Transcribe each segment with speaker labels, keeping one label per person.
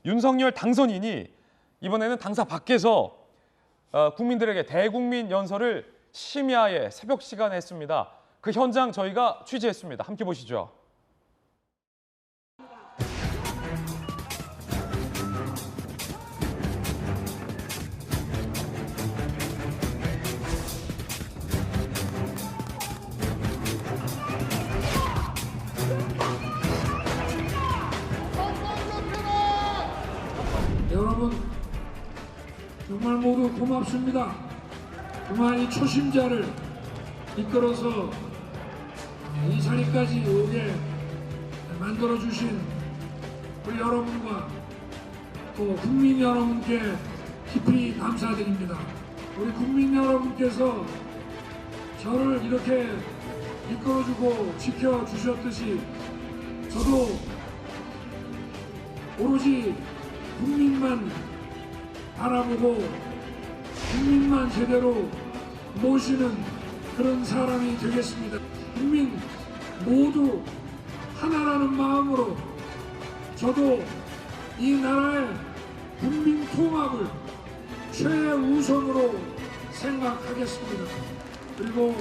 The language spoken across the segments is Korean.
Speaker 1: 윤석열 당선인이 이번에는 당사 밖에서 국민들에게 대국민 연설을 심야에 새벽 시간에 했습니다. 그 현장 저희가 취재했습니다. 함께 보시죠.
Speaker 2: 여러분 정말 모두 고맙습니다. 정말 이 초심자를 이끌어서 이 자리까지 오게 만들어주신 우리 여러분과 또 국민 여러분께 깊이 감사드립니다. 우리 국민 여러분께서 저를 이렇게 이끌어주고 지켜주셨듯이 저도 오로지 국민만 바라보고 국민만 제대로 모시는 그런 사람이 되겠습니다. 국민 모두 하나라는 마음으로 저도 이 나라의 국민 통합을 최우선으로 생각하겠습니다. 그리고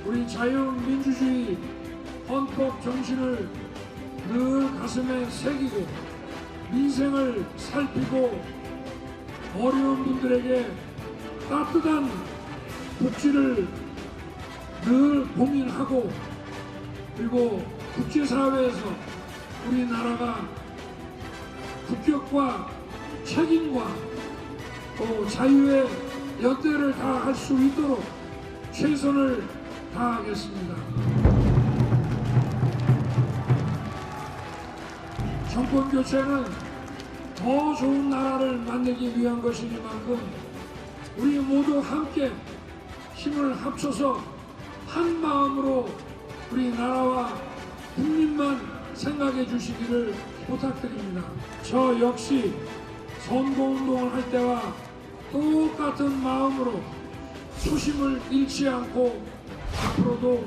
Speaker 2: 우리 자유민주주의 헌법 정신을 늘 가슴에 새기고 민생을 살피고 어려운 분들에게 따뜻한 복지를 늘 고민하고 그리고 국제사회에서 우리나라가 국격과 책임과 또 자유의 연대를 다할 수 있도록 최선을 다하겠습니다. 정권 교체는 더 좋은 나라를 만들기 위한 것이니만큼 우리 모두 함께 힘을 합쳐서 한 마음으로 우리 나라와 국민만 생각해 주시기를 부탁드립니다. 저 역시 선거운동을 할 때와 똑같은 마음으로 초심을 잃지 않고 앞으로도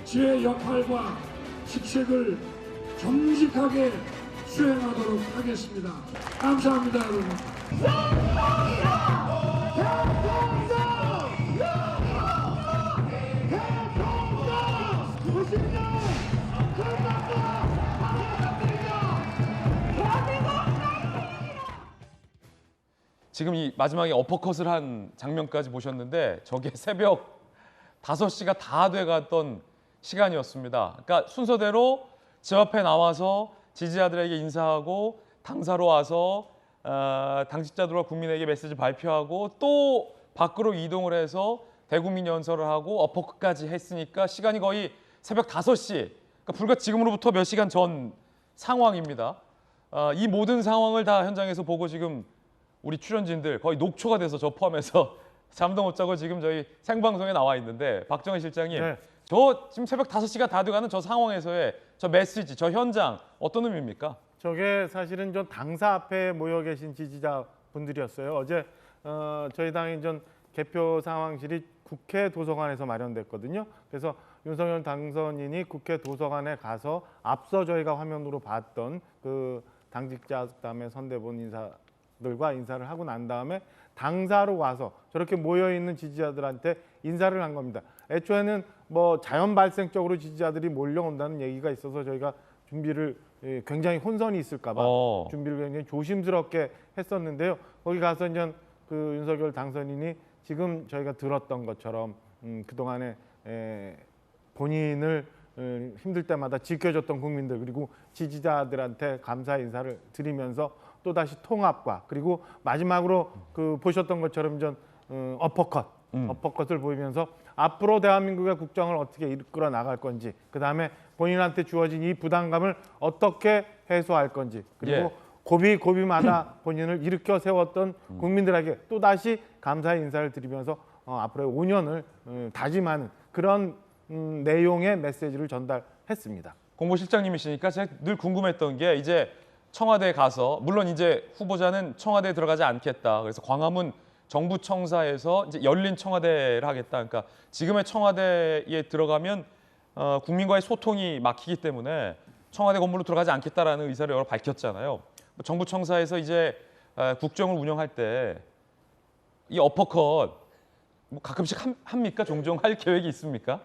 Speaker 2: 제 역할과 직책을 정직하게 수행하도록 하겠습니다. 감사합니다, 여러분.
Speaker 1: 지금 이 마지막에 어퍼컷을 한 장면까지 보셨는데 저게 새벽 5시가 다 돼갔던 시간이었습니다. 그러니까 순서대로 제 앞에 나와서 지지자들에게 인사하고 당사로 와서 당직자들과 국민에게 메시지 발표하고 또 밖으로 이동을 해서 대국민 연설을 하고 어퍼컷까지 했으니까 시간이 거의 새벽 5시, 그러니까 불과 지금으로부터 몇 시간 전 상황입니다. 이 모든 상황을 다 현장에서 보고 지금 우리 출연진들 거의 녹초가 돼서 저 포함해서 잠도 못 자고 지금 저희 생방송에 나와 있는데 박정희 실장님,
Speaker 3: 네.
Speaker 1: 저 지금 새벽 5시가 다 돼가는 저 상황에서의 저 메시지, 저 현장 어떤 의미입니까?
Speaker 3: 저게 사실은 전 당사 앞에 모여 계신 지지자분들이었어요. 어제 저희 당의 전 개표 상황실이 국회 도서관에서 마련됐거든요. 그래서 윤석열 당선인이 국회 도서관에 가서 앞서 저희가 화면으로 봤던 그 당직자 그다음에 선대본 인사들과 인사를 하고 난 다음에 당사로 와서 저렇게 모여 있는 지지자들한테 인사를 한 겁니다. 애초에는 뭐 자연 발생적으로 지지자들이 몰려온다는 얘기가 있어서 저희가 준비를 굉장히 혼선이 있을까봐 준비를 굉장히 조심스럽게 했었는데요. 거기 가서 이제 그 윤석열 당선인이 지금 저희가 들었던 것처럼 그동안에 본인을 힘들 때마다 지켜줬던 국민들 그리고 지지자들한테 감사 인사를 드리면서 또 다시 통합과 그리고 마지막으로 그 보셨던 것처럼 전 어퍼컷을 보이면서 앞으로 대한민국의 국정을 어떻게 이끌어 나갈 건지 그 다음에 본인한테 주어진 이 부담감을 어떻게 해소할 건지 그리고 고비마다 본인을 일으켜 세웠던 국민들에게 또 다시 감사의 인사를 드리면서 앞으로의 5년을 다짐하는 그런 내용의 메시지를 전달했습니다.
Speaker 1: 공보실장님이시니까 제가 늘 궁금했던 게 이제 청와대에 가서 물론 이제 후보자는 청와대에 들어가지 않겠다. 그래서 광화문 정부청사에서 이제 열린 청와대를 하겠다. 그러니까 지금의 청와대에 들어가면 국민과의 소통이 막히기 때문에 청와대 건물로 들어가지 않겠다라는 의사를 여러 밝혔잖아요. 정부 청사에서 이제 국정을 운영할 때 이 어퍼컷 뭐 가끔씩 합니까? 종종 할 계획이 있습니까?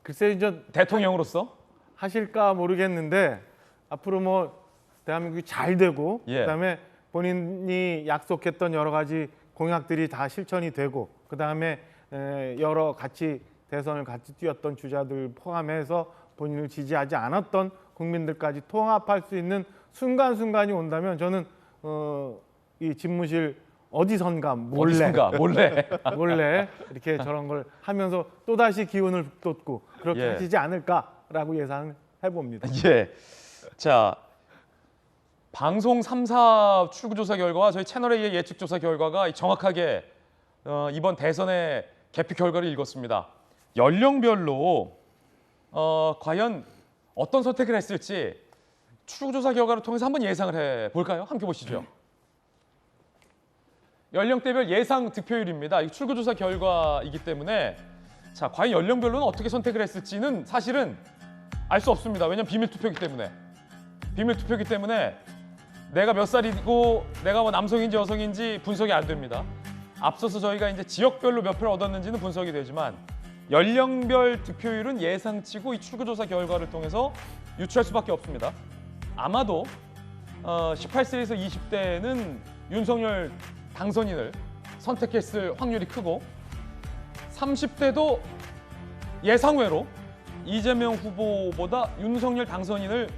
Speaker 3: 글쎄 이제
Speaker 1: 대통령으로서?
Speaker 3: 하실까 모르겠는데 앞으로 뭐 대한민국이 잘 되고
Speaker 1: 예.
Speaker 3: 그다음에 본인이 약속했던 여러 가지 공약들이 다 실천이 되고 그다음에 여러 같이 대선을 같이 뛰었던 주자들 포함해서 본인을 지지하지 않았던 국민들까지 통합할 수 있는 순간순간이 온다면 저는 이 집무실 어디선가 몰래 이렇게 저런 걸 하면서 또다시 기운을 북돋고 그렇게
Speaker 1: 예.
Speaker 3: 하시지 않을까라고 예상해 봅니다.
Speaker 1: 예. 자, 방송 3사 출구조사 결과와 저희 채널의 예측조사 결과가 정확하게 이번 대선의 개표 결과를 읽었습니다. 연령별로 과연 어떤 선택을 했을지 출구조사 결과를 통해서 한번 예상을 해볼까요? 함께 보시죠. 연령대별 예상 득표율입니다. 이 출구조사 결과이기 때문에 자, 과연 연령별로는 어떻게 선택을 했을지는 사실은 알 수 없습니다. 왜냐하면 비밀투표이기 때문에. 비밀투표이기 때문에 내가 몇 살이고 내가 뭐 남성인지 여성인지 분석이 안 됩니다. 앞서서 저희가 이제 지역별로 몇 표를 얻었는지는 분석이 되지만 연령별 득표율은 예상치고 이 출구조사 결과를 통해서 유추할 수밖에 없습니다. 아마도 18세에서 20대는 윤석열 당선인을 선택했을 확률이 크고 30대도 예상외로 이재명 후보보다 윤석열 당선인을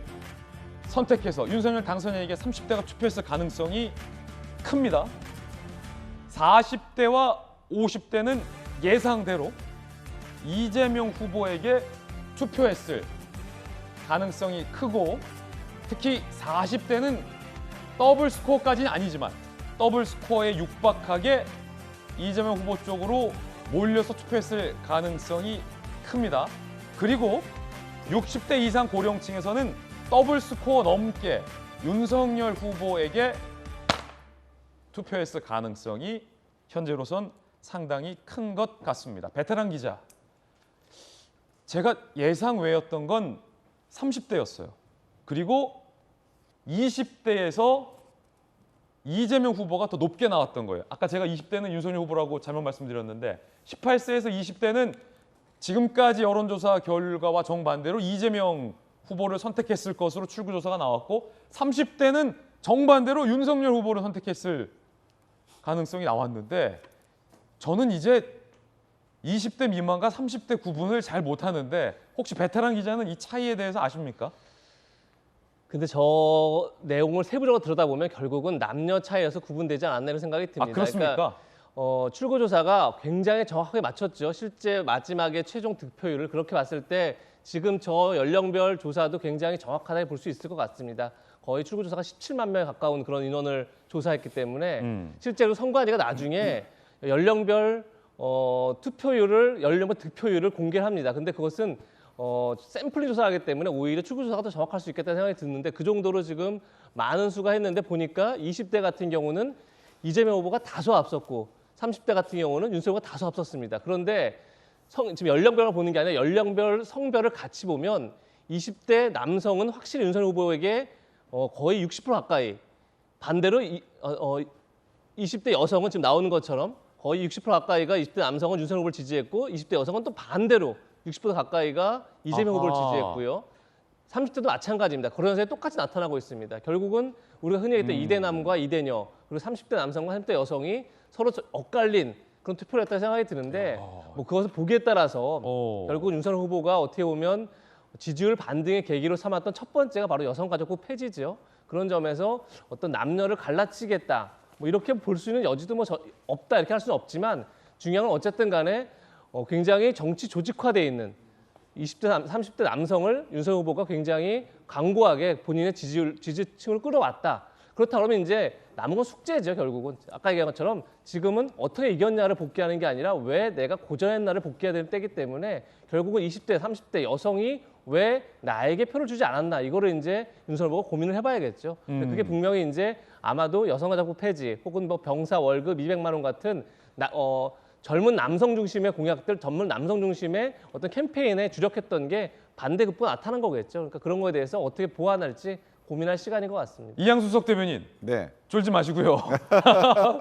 Speaker 1: 선택해서 윤석열 당선인에게 30대가 투표했을 가능성이 큽니다. 40대와 50대는 예상대로 이재명 후보에게 투표했을 가능성이 크고 특히 40대는 더블 스코어까지는 아니지만 더블 스코어에 육박하게 이재명 후보 쪽으로 몰려서 투표했을 가능성이 큽니다. 그리고 60대 이상 고령층에서는 더블 스코어 넘게 윤석열 후보에게 투표했을 가능성이 현재로선 상당히 큰 것 같습니다. 베테랑 기자, 제가 예상 외였던 건 30대였어요. 그리고 20대에서 이재명 후보가 더 높게 나왔던 거예요. 아까 제가 20대는 윤석열 후보라고 잘못 말씀드렸는데 18세에서 20대는 지금까지 여론조사 결과와 정반대로 이재명 후보를 선택했을 것으로 출구조사가 나왔고 30대는 정반대로 윤석열 후보를 선택했을 가능성이 나왔는데 저는 이제 20대 미만과 30대 구분을 잘 못하는데 혹시 베테랑 기자는 이 차이에 대해서 아십니까?
Speaker 4: 근데 저 내용을 세부적으로 들여다보면 결국은 남녀 차이에서 구분되지 않았나 이런 생각이 듭니다.
Speaker 1: 아, 그렇습니까?
Speaker 4: 그러니까 출구조사가 굉장히 정확하게 맞췄죠. 실제 마지막에 최종 득표율을 그렇게 봤을 때 지금 저 연령별 조사도 굉장히 정확하다고 볼 수 있을 것 같습니다. 거의 출구조사가 17만 명에 가까운 그런 인원을 조사했기 때문에 실제로 선관위가 나중에 연령별 투표율을 연령별 득표율을 공개합니다. 근데 그것은 샘플링 조사하기 때문에 오히려 출구조사가 더 정확할 수 있겠다는 생각이 드는데 그 정도로 지금 많은 수가 했는데 보니까 20대 같은 경우는 이재명 후보가 다소 앞섰고 30대 같은 경우는 윤석열 후보가 다소 앞섰습니다. 그런데 지금 연령별을 보는 게 아니라 연령별 성별을 같이 보면 20대 남성은 확실히 윤석열 후보에게 거의 60% 가까이 반대로 20대 여성은 지금 나오는 것처럼 거의 60% 가까이가 20대 남성은 윤석열 후보를 지지했고 20대 여성은 또 반대로 60% 가까이가 이재명 후보를 지지했고요. 30대도 마찬가지입니다. 그런 현상이 똑같이 나타나고 있습니다. 결국은 우리가 흔히 얘기했던 이대남과 이대녀 그리고 30대 남성과 30대 여성이 서로 엇갈린 그런 투표를 했다고 생각이 드는데 뭐 그것을 보기에 따라서 결국 윤석열 후보가 어떻게 보면 지지율 반등의 계기로 삼았던 첫 번째가 바로 여성가족부 폐지죠. 그런 점에서 어떤 남녀를 갈라치겠다 뭐 이렇게 볼 수 있는 여지도 뭐 없다 이렇게 할 수는 없지만 중요한 건 어쨌든 간에 굉장히 정치 조직화되어 있는 20대, 30대 남성을 윤석열 후보가 굉장히 강고하게 본인의 지지층을 끌어왔다. 그렇다 그러면 이제 남은 건 숙제죠, 결국은. 아까 얘기한 것처럼 지금은 어떻게 이겼냐를 복귀하는 게 아니라 왜 내가 고전했나를 복귀해야 되는 때이기 때문에 결국은 20대, 30대 여성이 왜 나에게 표를 주지 않았나 이거를 이제 윤석열 후보가 고민을 해봐야겠죠. 근데 그게 분명히 이제 아마도 여성가족부 폐지 혹은 뭐 병사 월급 200만 원 같은 젊은 남성 중심의 공약들, 젊은 남성 중심의 어떤 캠페인에 주력했던 게 반대급부가 나타난 거겠죠. 그러니까 그런 거에 대해서 어떻게 보완할지 고민할 시간인 것 같습니다.
Speaker 1: 이양수석 대변인
Speaker 5: 네.
Speaker 1: 쫄지 마시고요.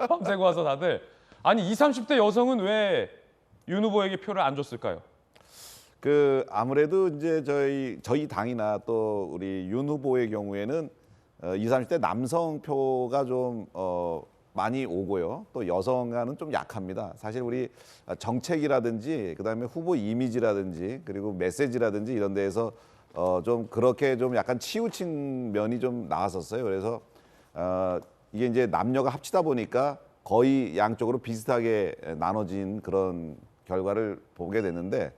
Speaker 1: 밤새고 와서 다들 아니 20, 30대 여성은 왜 윤 후보에게 표를 안 줬을까요?
Speaker 5: 그 아무래도 이제 저희 당이나 또 우리 윤 후보의 경우에는 20, 30대 남성 표가 좀 많이 오고요. 또 여성과는 좀 약합니다. 사실 우리 정책이라든지 그다음에 후보 이미지라든지 그리고 메시지라든지 이런 데에서 좀 그렇게 좀 약간 치우친 면이 좀 나왔었어요. 그래서 이게 이제 남녀가 합치다 보니까 거의 양쪽으로 비슷하게 나눠진 그런 결과를 보게 됐는데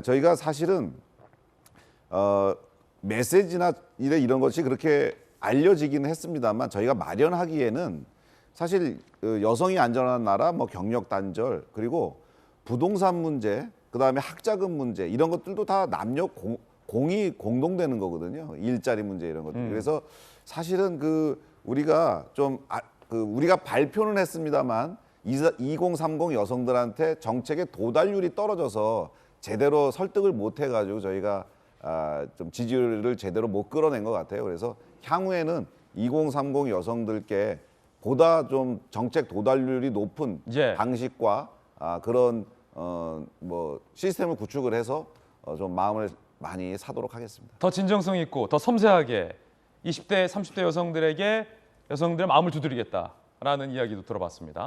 Speaker 5: 저희가 사실은 메시지나 이런 것이 그렇게 알려지기는 했습니다만 저희가 마련하기에는 사실 여성이 안전한 나라, 뭐 경력 단절 그리고 부동산 문제, 그다음에 학자금 문제 이런 것들도 다 남녀 공이 공동되는 거거든요. 일자리 문제 이런 것들. 그래서 사실은 우리가 우리가 발표는 했습니다만 2030 여성들한테 정책의 도달률이 떨어져서 제대로 설득을 못 해가지고 저희가 좀 지지율을 제대로 못 끌어낸 것 같아요. 그래서 향후에는 2030 여성들께 보다 좀 정책 도달률이 높은
Speaker 1: 예.
Speaker 5: 방식과 그런 뭐 시스템을 구축을 해서 좀 마음을 많이 사도록 하겠습니다.
Speaker 1: 더 진정성 있고 더 섬세하게 20대, 30대 여성들의 마음을 두드리겠다라는 이야기도 들어봤습니다.